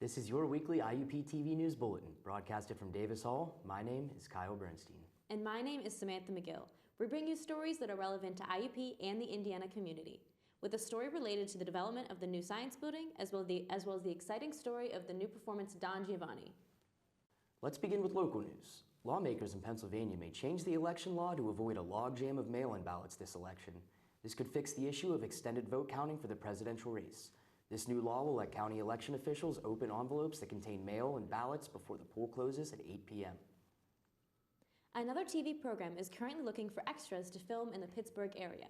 This is your weekly Iup-Tv News Bulletin, broadcasted from Davis Hall. My name is Kyle Bernstein. And my name is Samantha McGill. We bring you stories that are relevant to IUP and the Indiana community, with a story related to the development of the new science building, as well as the exciting story of the new performance Don Giovanni. Let's begin with local news. Lawmakers in Pennsylvania may change the election law to avoid a logjam of mail-in ballots this election. This could fix the issue of extended vote counting for the presidential race. This new law will let county election officials open envelopes that contain mail and ballots before the poll closes at 8 p.m. Another TV program is currently looking for extras to film in the Pittsburgh area.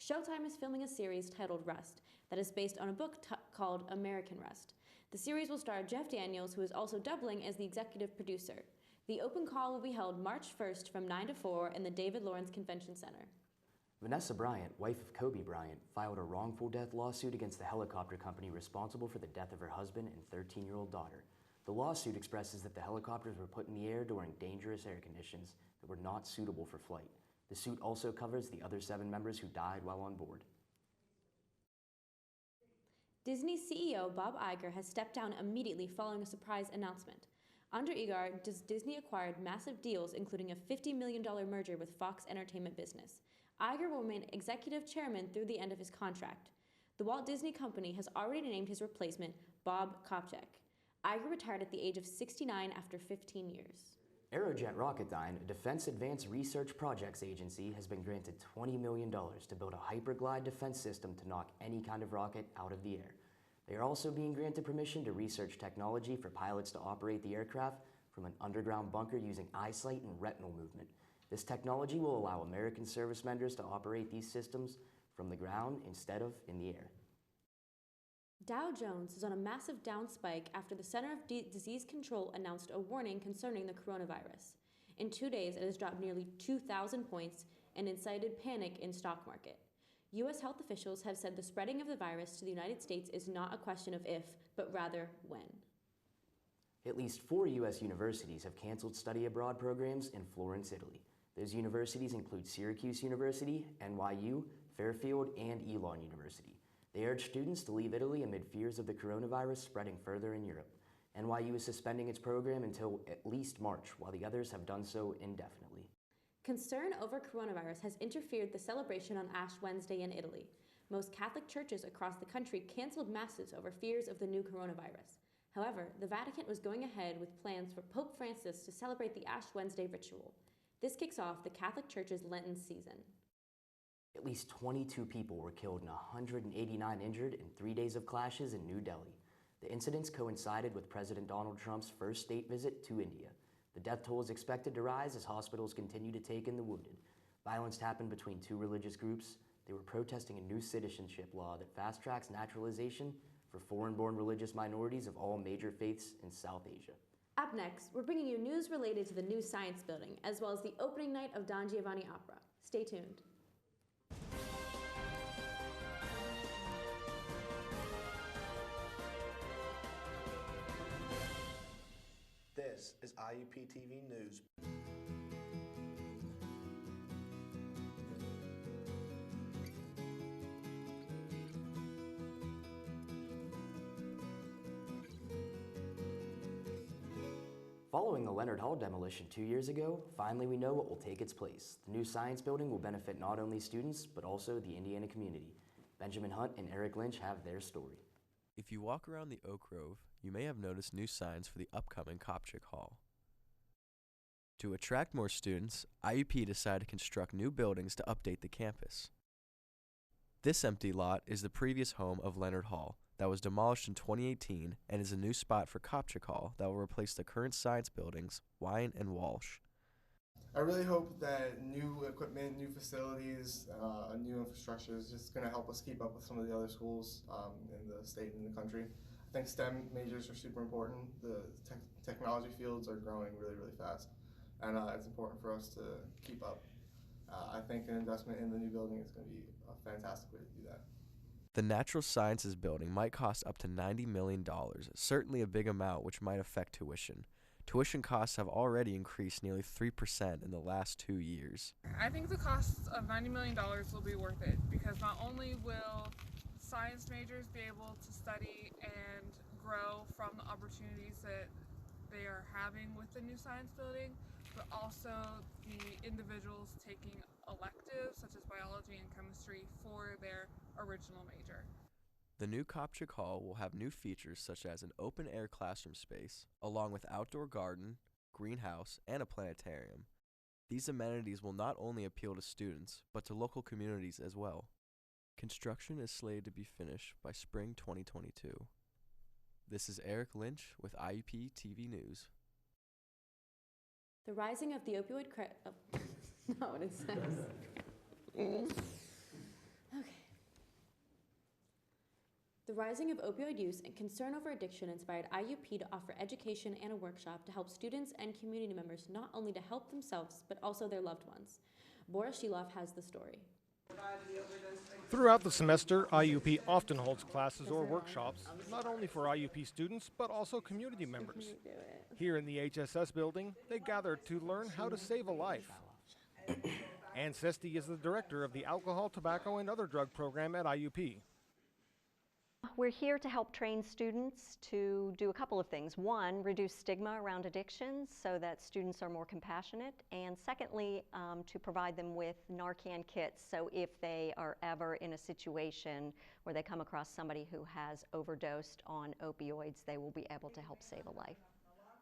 Showtime is filming a series titled Rust that is based on a book called American Rust. The series will star Jeff Daniels, who is also doubling as the executive producer. The open call will be held March 1st from 9 to 4 in the David Lawrence Convention Center. Vanessa Bryant, wife of Kobe Bryant, filed a wrongful death lawsuit against the helicopter company responsible for the death of her husband and 13-year-old daughter. The lawsuit expresses that the helicopters were put in the air during dangerous air conditions that were not suitable for flight. The suit also covers the other 7 members who died while on board. Disney CEO Bob Iger has stepped down immediately following a surprise announcement. Under Iger, Disney acquired massive deals, including a $50 million merger with Fox Entertainment Business. Iger will remain executive chairman through the end of his contract. The Walt Disney Company has already named his replacement, Bob Kopchak. Iger retired at the age of 69 after 15 years. Aerojet Rocketdyne, a defense advanced research projects agency, has been granted $20 million to build a hyperglide defense system to knock any kind of rocket out of the air. They are also being granted permission to research technology for pilots to operate the aircraft from an underground bunker using eyesight and retinal movement. This technology will allow American service members to operate these systems from the ground instead of in the air. Dow Jones is on a massive down spike after the Center of Disease Control announced a warning concerning the coronavirus. In 2 days, it has dropped nearly 2,000 points and incited panic in stock market. U.S. health officials have said the spreading of the virus to the United States is not a question of if, but rather when. At least 4 U.S. universities have canceled study abroad programs in Florence, Italy. Those universities include Syracuse University, NYU, Fairfield, and Elon University. They urge students to leave Italy amid fears of the coronavirus spreading further in Europe. NYU is suspending its program until at least March, while the others have done so indefinitely. Concern over coronavirus has interfered the celebration on Ash Wednesday in Italy. Most Catholic churches across the country canceled masses over fears of the new coronavirus. However, the Vatican was going ahead with plans for Pope Francis to celebrate the Ash Wednesday ritual. This kicks off the Catholic Church's Lenten season. At least 22 people were killed and 189 injured in 3 days of clashes in New Delhi. The incidents coincided with President Donald Trump's first state visit to India. The death toll is expected to rise as hospitals continue to take in the wounded. Violence happened between 2 religious groups. They were protesting a new citizenship law that fast-tracks naturalization for foreign-born religious minorities of all major faiths in South Asia. Up next, we're bringing you news related to the new science building, as well as the opening night of Don Giovanni Opera. Stay tuned. This is Iup-Tv News. Following the Leonard Hall demolition 2 years ago, finally we know what will take its place. The new science building will benefit not only students, but also the Indiana community. Benjamin Hunt and Eric Lynch have their story. If you walk around the Oak Grove, you may have noticed new signs for the upcoming Kopchak Hall. To attract more students, IUP decided to construct new buildings to update the campus. This empty lot is the previous home of Leonard Hall that was demolished in 2018 and is a new spot for Kopchak Hall that will replace the current science buildings, Wine and Walsh. I really hope that new equipment, new facilities, new infrastructure is just going to help us keep up with some of the other schools in the state and the country. I think STEM majors are super important. The technology fields are growing really, really fast, and it's important for us to keep up. I think an investment in the new building is going to be a fantastic way to do that. The Natural Sciences building might cost up to $90 million, certainly a big amount which might affect tuition. Tuition costs have already increased nearly 3% in the last 2 years. I think the cost of $90 million will be worth it because not only will science majors be able to study and grow from the opportunities that they are having with the new science building, but also the individuals taking electives such as biology and chemistry for their original major. The new Kopchik Hall will have new features such as an open-air classroom space, along with outdoor garden, greenhouse, and a planetarium. These amenities will not only appeal to students, but to local communities as well. Construction is slated to be finished by spring 2022. This is Eric Lynch with Iup-Tv News. The rising of the opioid not what it says. Okay. The rising of opioid use and concern over addiction inspired IUP to offer education and a workshop to help students and community members not only to help themselves, but also their loved ones. Boris Shilov has the story. Throughout the semester, IUP often holds classes or workshops, not only for IUP students, but also community members. Here in the HSS building, they gather to learn how to save a life. Ann Sesti is the director of the Alcohol, Tobacco, and Other Drug program at IUP. We're here to help train students to do a couple of things. One, reduce stigma around addictions so that students are more compassionate. And secondly, to provide them with Narcan kits so if they are ever in a situation where they come across somebody who has overdosed on opioids, they will be able to help save a life.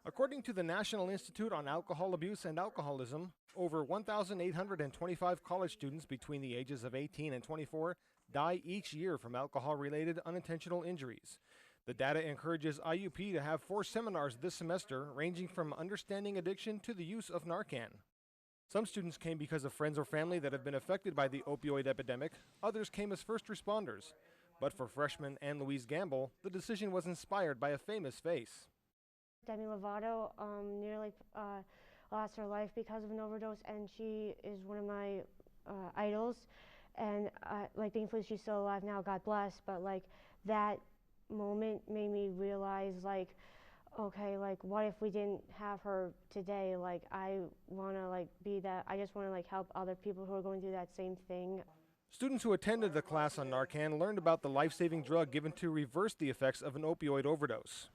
According to the National Institute on Alcohol Abuse and Alcoholism, over 1,825 college students between the ages of 18 and 24 die each year from alcohol-related unintentional injuries. The data encourages IUP to have 4 seminars this semester, ranging from understanding addiction to the use of Narcan. Some students came because of friends or family that have been affected by the opioid epidemic. Others came as first responders. But for freshman Ann Louise Gamble, the decision was inspired by a famous face. Demi Lovato nearly lost her life because of an overdose, and she is one of my idols. And thankfully she's still alive now, God bless, but that moment made me realize okay, what if we didn't have her today? I wanna be that, I just wanna help other people who are going through that same thing. Students who attended the class on Narcan learned about the life-saving drug given to reverse the effects of an opioid overdose.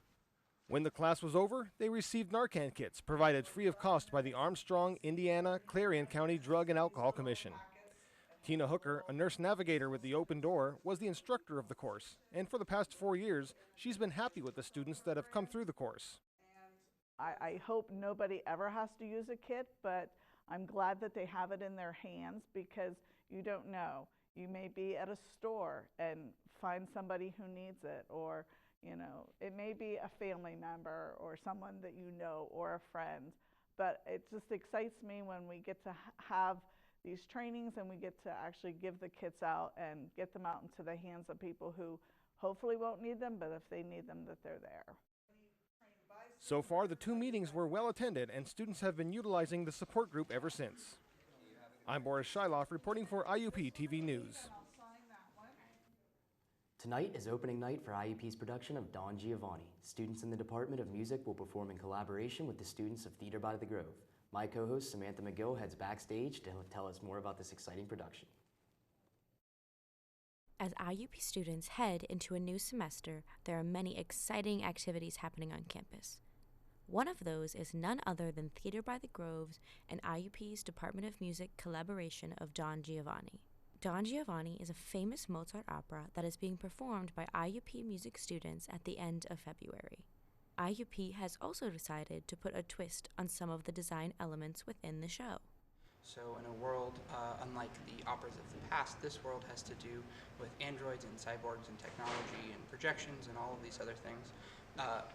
When the class was over, they received Narcan kits provided free of cost by the Armstrong, Indiana, Clarion County Drug and Alcohol Commission. Tina Hooker, a nurse navigator with the Open Door, was the instructor of the course, and for the past 4 years, she's been happy with the students that have come through the course. I hope nobody ever has to use a kit, but I'm glad that they have it in their hands because you don't know. You may be at a store and find somebody who needs it, or it may be a family member or someone that you know or a friend. But it just excites me when we get to have these trainings and we get to actually give the kits out and get them out into the hands of people who hopefully won't need them, but if they need them, that they're there. So far, the 2 meetings were well attended, and students have been utilizing the support group ever since. I'm Boris Shiloff reporting for Iup-Tv News. Tonight is opening night for IUP's production of Don Giovanni. Students in the Department of Music will perform in collaboration with the students of Theater by the Grove. My co-host Samantha McGill heads backstage to tell us more about this exciting production. As IUP students head into a new semester, there are many exciting activities happening on campus. One of those is none other than Theater by the Groves and IUP's Department of Music collaboration of Don Giovanni. Don Giovanni is a famous Mozart opera that is being performed by IUP music students at the end of February. IUP has also decided to put a twist on some of the design elements within the show. So in a world unlike the operas of the past, this world has to do with androids and cyborgs and technology and projections and all of these other things.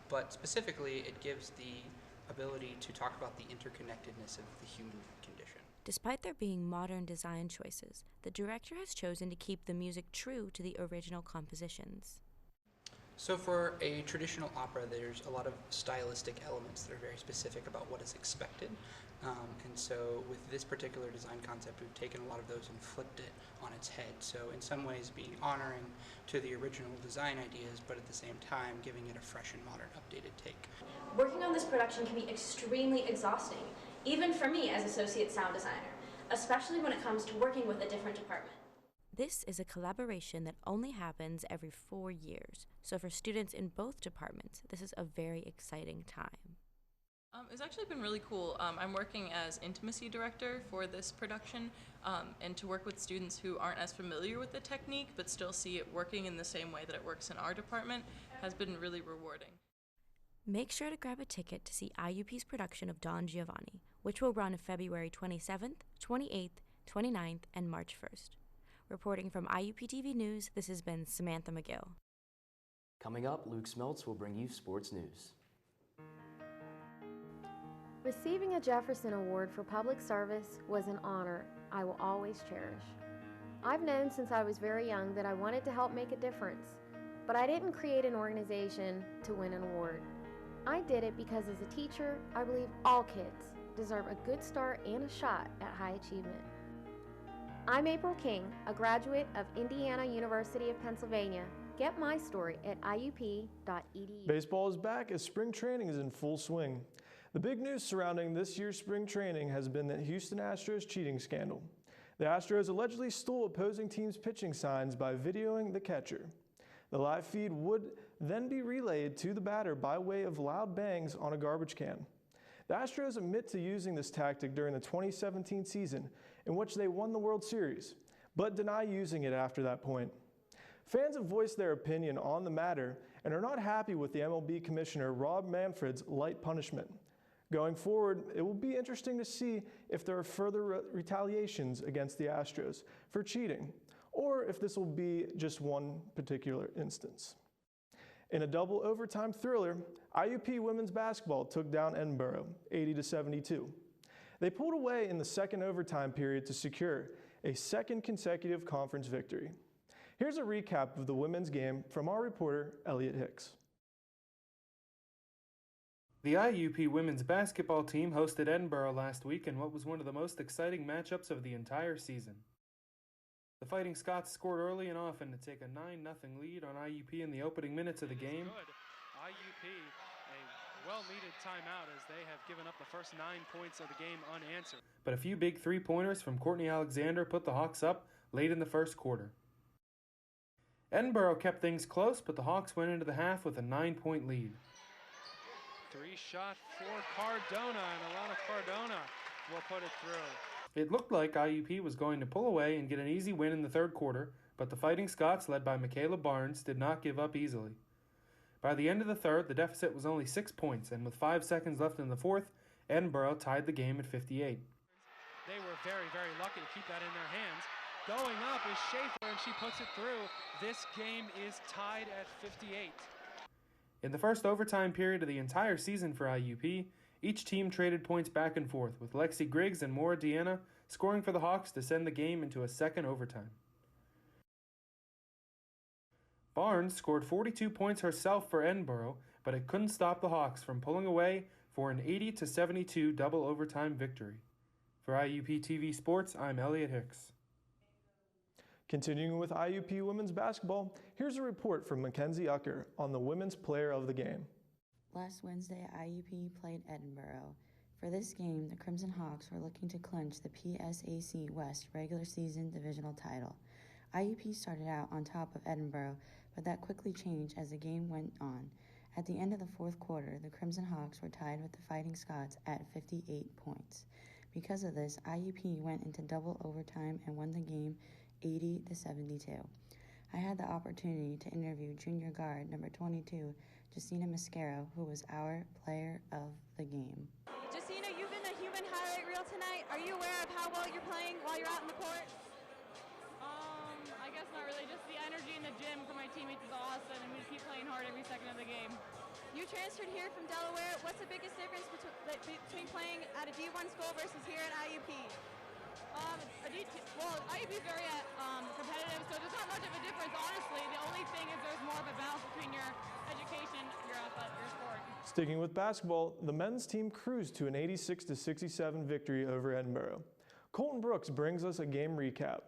But specifically, it gives the ability to talk about the interconnectedness of the human condition. Despite there being modern design choices, the director has chosen to keep the music true to the original compositions. So for a traditional opera, there's a lot of stylistic elements that are very specific about what is expected. And so with this particular design concept, we've taken a lot of those and flipped it on its head. So in some ways being honoring to the original design ideas, but at the same time giving it a fresh and modern, updated take. Working on this production can be extremely exhausting, even for me as associate sound designer, especially when it comes to working with a different department. This is a collaboration that only happens every 4 years, so for students in both departments, this is a very exciting time. It's actually been really cool. I'm working as intimacy director for this production, and to work with students who aren't as familiar with the technique but still see it working in the same way that it works in our department has been really rewarding. Make sure to grab a ticket to see IUP's production of Don Giovanni, which will run February 27th, 28th, 29th, and March 1st. Reporting from Iup-Tv News, this has been Samantha McGill. Coming up, Luke Smeltz will bring you sports news. Receiving a Jefferson Award for public service was an honor I will always cherish. I've known since I was very young that I wanted to help make a difference, but I didn't create an organization to win an award. I did it because as a teacher, I believe all kids deserve a good start and a shot at high achievement. I'm April King, a graduate of Indiana University of Pennsylvania. Get my story at iup.edu. Baseball is back as spring training is in full swing. The big news surrounding this year's spring training has been the Houston Astros cheating scandal. The Astros allegedly stole opposing teams' pitching signs by videoing the catcher. The live feed would then be relayed to the batter by way of loud bangs on a garbage can. The Astros admit to using this tactic during the 2017 season, in which they won the World Series, but deny using it after that point. Fans have voiced their opinion on the matter and are not happy with the MLB Commissioner Rob Manfred's light punishment. Going forward, it will be interesting to see if there are further retaliations against the Astros for cheating, or if this will be just one particular instance. In a double overtime thriller, IUP women's basketball took down Edinburgh 80-72. They pulled away in the second overtime period to secure a second consecutive conference victory. Here's a recap of the women's game from our reporter, Elliot Hicks. The IUP women's basketball team hosted Edinburgh last week in what was one of the most exciting matchups of the entire season. The Fighting Scots scored early and often to take a 9-0 lead on IUP in the opening minutes of the game. IUP, a well-needed timeout as they have given up the first 9 points of the game unanswered. But a few big three-pointers from Courtney Alexander put the Hawks up late in the first quarter. Edinburgh kept things close, but the Hawks went into the half with a 9-point lead. 3-shot for Cardona, and Alana Cardona will put it through. It looked like IUP was going to pull away and get an easy win in the third quarter, but the Fighting Scots, led by Michaela Barnes, did not give up easily. By the end of the third, the deficit was only 6 points, and with 5 seconds left in the fourth, Edinburgh tied the game at 58. They were very, very lucky to keep that in their hands. Going up is Schaefer, and she puts it through. This game is tied at 58. In the first overtime period of the entire season for IUP, each team traded points back and forth, with Lexi Griggs and Maura Deanna scoring for the Hawks to send the game into a second overtime. Barnes scored 42 points herself for Edinburgh, but it couldn't stop the Hawks from pulling away for an 80-72 double overtime victory. For Iup-Tv Sports, I'm Elliot Hicks. Continuing with IUP women's basketball, here's a report from Mackenzie Ucker on the Women's Player of the Game. Last Wednesday, IUP played Edinburgh. For this game, the Crimson Hawks were looking to clinch the PSAC West regular season divisional title. IUP started out on top of Edinburgh, but that quickly changed as the game went on. At the end of the fourth quarter, the Crimson Hawks were tied with the Fighting Scots at 58 points. Because of this, IUP went into double overtime and won the game 80-72. I had the opportunity to interview junior guard number 22, Justina Mascaro, who was our player of the game. Justina, you've been a human highlight reel tonight. Are you aware of how well you're playing while you're out in the court? I guess not really. Just the energy in the gym for my teammates is awesome, and we just keep playing hard every second of the game. You transferred here from Delaware. What's the biggest difference between playing at a D1 school versus here at IUP? IUP is very competitive, so there's not much of a difference, honestly. The only thing is there's more of a balance between your education, your sport. Sticking with basketball, the men's team cruised to an 86-67 victory over Edinburgh. Colton Brooks brings us a game recap.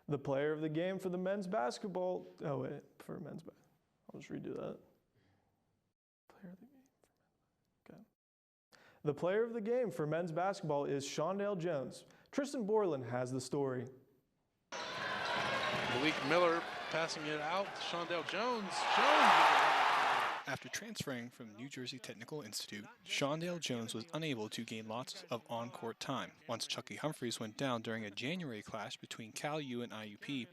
The player of the game for the men's basketball, oh wait, for men's basketball, I'll just redo that. Player of the game for men's, okay. The player of the game for men's basketball is Shondale Jones. Tristan Borland has the story. Malik Miller passing it out to Shondale Jones. After transferring from New Jersey Technical Institute, Shondale Jones was unable to gain lots of on-court time. Once Chucky Humphreys went down during a January clash between Cal U and IUP,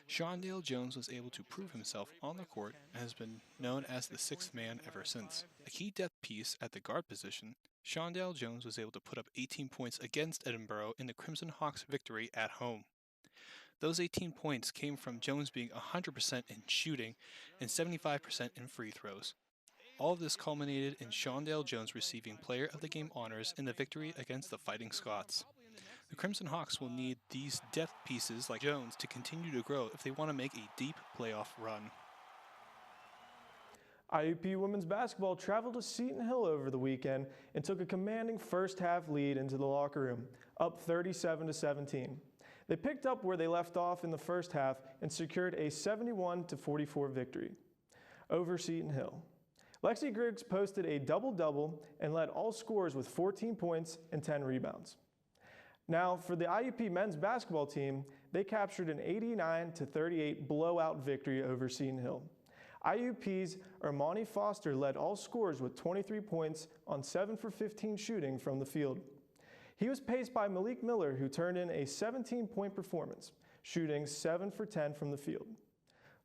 Shondale Jones was able to prove himself on the court and has been known as the sixth man ever since. A key depth piece at the guard position, Shondale Jones was able to put up 18 points against Edinboro in the Crimson Hawks' victory at home. Those 18 points came from Jones being 100% in shooting and 75% in free throws. All of this culminated in Shondale Jones receiving Player of the Game honors in the victory against the Fighting Scots. The Crimson Hawks will need these depth pieces like Jones to continue to grow if they want to make a deep playoff run. IUP women's basketball traveled to Seton Hill over the weekend and took a commanding first half lead into the locker room, up 37-17. They picked up where they left off in the first half and secured a 71-44 victory over Seton Hill. Lexi Griggs posted a double-double and led all scorers with 14 points and 10 rebounds. Now, for the IUP men's basketball team, they captured an 89-38 blowout victory over Seton Hill. IUP's Armani Foster led all scorers with 23 points on 7 for 15 shooting from the field. He was paced by Malik Miller, who turned in a 17-point performance, shooting 7 for 10 from the field.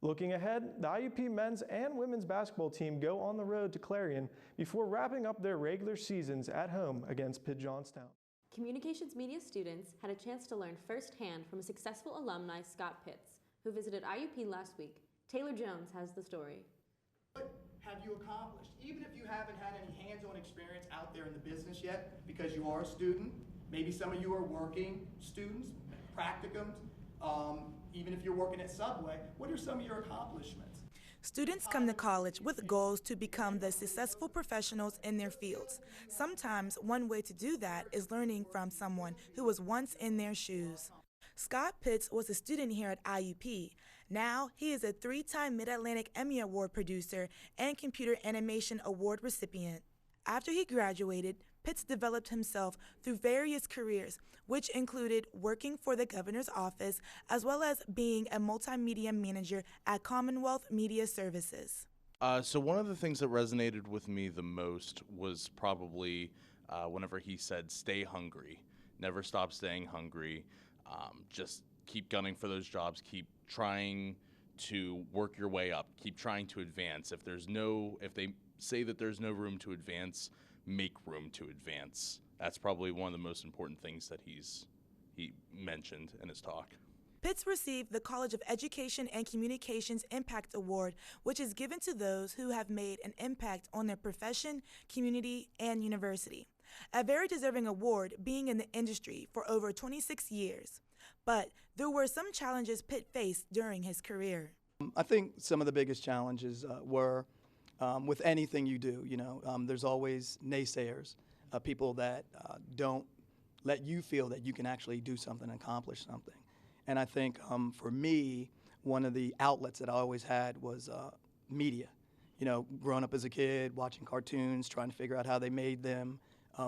Looking ahead, the IUP men's and women's basketball team go on the road to Clarion before wrapping up their regular seasons at home against Pitt Johnstown. Communications media students had a chance to learn firsthand from a successful alumni, Scott Pitts, who visited IUP last week. Taylor Jones has the story. What have you accomplished? Even if you haven't had any hands-on experience out there in the business yet, because you are a student, maybe some of you are working students, practicums, even if you're working at Subway, what are some of your accomplishments? Students come to college with goals to become the successful professionals in their fields. Sometimes one way to do that is learning from someone who was once in their shoes. Scott Pitts was a student here at IUP. Now he is a 3-time Mid-Atlantic Emmy Award producer and Computer Animation Award recipient. After he graduated, Pitts developed himself through various careers, which included working for the governor's office as well as being a multimedia manager at Commonwealth Media Services. So one of the things that resonated with me the most was probably whenever he said, stay hungry, never stop staying hungry, just keep gunning for those jobs, keep trying to work your way up, keep trying to advance. If they say that there's no room to advance, make room to advance. That's probably one of the most important things that he mentioned in his talk. Pitts received the College of Education and Communications Impact Award, which is given to those who have made an impact on their profession, community, and university. A very deserving award, being in the industry for over 26 years. But there were some challenges Pitt faced during his career. I think some of the biggest challenges were with anything you do, there's always naysayers, people that don't let you feel that you can actually do something and accomplish something. And I think for me, one of the outlets that I always had was media. Growing up as a kid, watching cartoons, trying to figure out how they made them,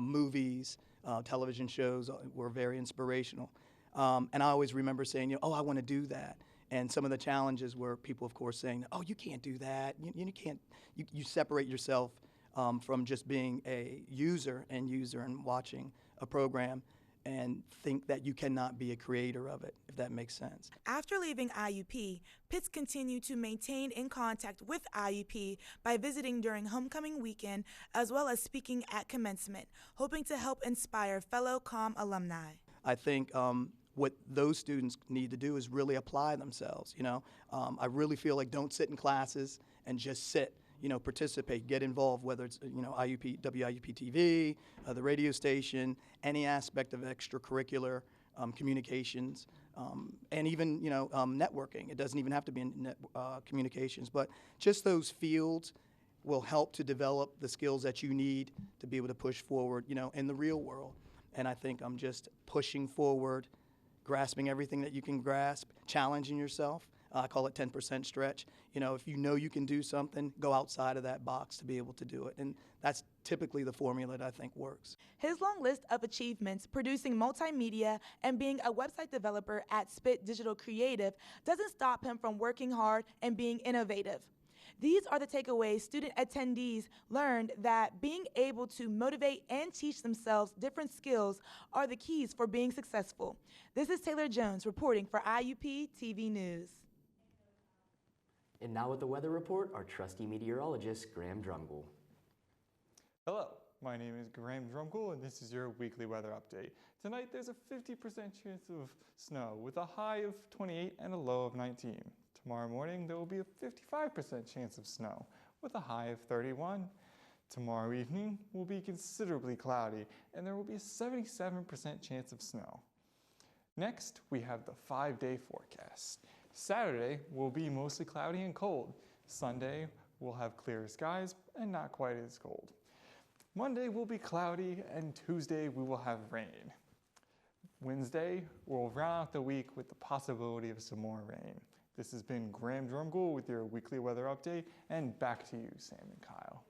movies, television shows were very inspirational. And I always remember saying, I want to do that. And some of the challenges were people, of course, saying, oh, you can't do that. You can't. You separate yourself from just being a user and watching a program and think that you cannot be a creator of it, if that makes sense. After leaving IUP, Pitts continued to maintain in contact with IUP by visiting during homecoming weekend as well as speaking at commencement, hoping to help inspire fellow COM alumni. I think what those students need to do is really apply themselves. I really feel like don't sit in classes and just sit. Participate, get involved, whether it's IUP, Iup-Tv, the radio station, any aspect of extracurricular communications, and even networking. It doesn't even have to be in communications, but just those fields will help to develop the skills that you need to be able to push forward, in the real world. And I think I'm just pushing forward, grasping everything that you can grasp, challenging yourself. I call it 10% stretch. You know, if you know you can do something, go outside of that box to be able to do it. And that's typically the formula that I think works. His long list of achievements, producing multimedia and being a website developer at Spit Digital Creative, doesn't stop him from working hard and being innovative. These are the takeaways student attendees learned, that being able to motivate and teach themselves different skills are the keys for being successful. This is Taylor Jones reporting for Iup-TV News. And now with the weather report, our trusty meteorologist, Graham Drumgoole. Hello, my name is Graham Drumgoole, and this is your weekly weather update. Tonight there's a 50% chance of snow with a high of 28 and a low of 19. Tomorrow morning there will be a 55% chance of snow with a high of 31. Tomorrow evening will be considerably cloudy and there will be a 77% chance of snow. Next, we have the 5-day forecast. Saturday will be mostly cloudy and cold. Sunday will have clear skies and not quite as cold. Monday will be cloudy and Tuesday we will have rain. Wednesday will round out the week with the possibility of some more rain. This has been Graham Drumgoole with your weekly weather update, and back to you, Sam and Kyle.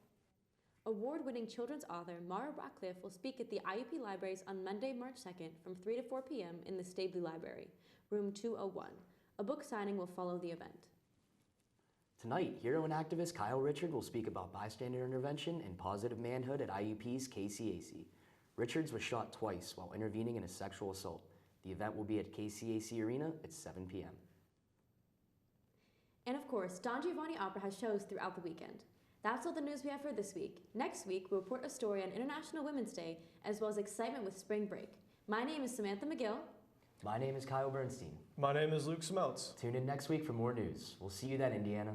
Award-winning children's author Mara Ratcliffe will speak at the IUP Libraries on Monday, March 2nd from 3 to 4 p.m. in the Stabley Library, room 201. A book signing will follow the event. Tonight, hero and activist Kyle Richard will speak about bystander intervention and positive manhood at IUP's KCAC. Richards was shot twice while intervening in a sexual assault. The event will be at KCAC Arena at 7 p.m. And of course, Don Giovanni Opera has shows throughout the weekend. That's all the news we have for this week. Next week, we'll report a story on International Women's Day, as well as excitement with spring break. My name is Samantha McGill. My name is Kyle Bernstein. My name is Luke Smeltz. Tune in next week for more news. We'll see you then, Indiana.